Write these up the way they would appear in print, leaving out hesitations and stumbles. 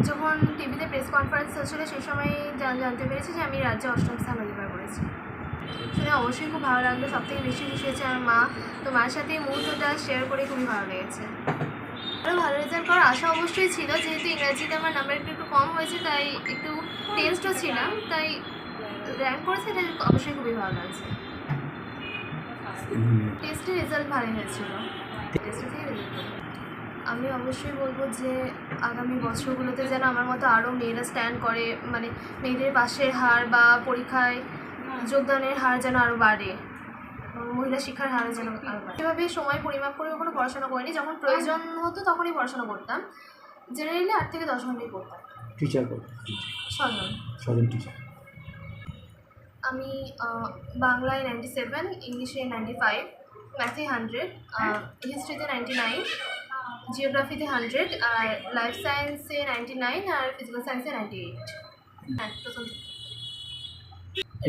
যখন টিভিতে press conference হচ্ছিলো সেই সময় জানতে পেরেছি যে আমি রাজ্যে 8ম স্থান অধিকার করেছি। শুনে অবশ্যই খুব ভালো লাগলো। সবথেকে বেশি খুশি হয়েছে আমার মা। তো মায়ের সাথে এই মুহূর্তটা শেয়ার করে খুবই ভালো লেগেছে। আরও ভালো রেজাল্ট করার আশা অবশ্যই ছিল, যেহেতু ইংরাজিতে আমার নাম্বার একটু কম হয়েছে তাই একটু টেন্সডও ছিলাম, তাই র্যাঙ্ক করেছে এটা অবশ্যই খুবই ভালো লাগছে। টেস্টের রেজাল্ট ভালোই হয়েছিল। টেস্টের থেকে আমি অবশ্যই বলবো যে আগামী বছরগুলোতে যেন আমার মতো আরও মেয়েরা স্ট্যান্ড করে, মানে মেয়েদের পাশের হার বা পরীক্ষায় যোগদানের হার যেন আরও বাড়ে, মহিলা শিক্ষার হার যেন আরও বাড়ে। এভাবে সময় পরিমাপ করে কখনো পড়াশোনা করিনি, যখন প্রয়োজন হতো তখনই পড়াশোনা করতাম। জেনারেলি 8 থেকে 10 ঘন্টাই পড়তাম। টিচার 6জন টিচার। আমি বাংলায় 97, ইংলিশে 95, ম্যাথে 100, হিস্ট্রিতে 99, জিওগ্রাফিতে 100, আর লাইফ সায়েন্সে 99 আর ফিজিক্যাল সায়েন্সে 98। হ্যাঁ, প্রথম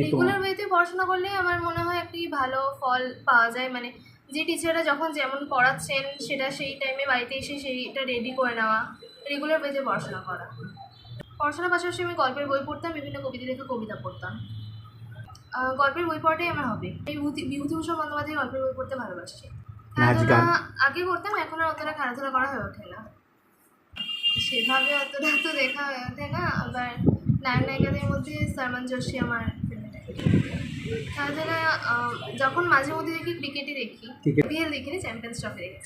রেগুলার ওয়েতে পড়াশোনা করলে আমার মনে হয় একটি ভালো ফল পাওয়া যায়। মানে যে টিচাররা যখন যেমন পড়াচ্ছেন সেটা সেই টাইমে বাড়িতে এসে সেইটা রেডি করে নেওয়া, রেগুলার ওয়েতে পড়াশোনা করা। পড়াশোনার পাশাপাশি আমি গল্পের বই পড়তাম, বিভিন্ন কবিতা লেখা কবিতা পড়তাম। গল্পের বই পড়াটাই আমার হবে। এই বিভূতিভূষণ বন্দ্যোপাধ্যায়ের গল্পের বই পড়তে ভালোবাসি। খেলাধুলা আগে করতাম, এখন আর অতটা খেলাধুলা করা হয়ে ওঠে না, সেভাবে অতটা তো দেখা হয়ে ওঠে না। আবার নায়ক নায়িকাদের মধ্যে সালমান জোশী আমার ফেভারিট। খেলাধুলা যখন মাঝে মধ্যে দেখি ক্রিকেটই দেখি, বিএল দেখিনি, চ্যাম্পিয়ন্স ট্রফি দেখি।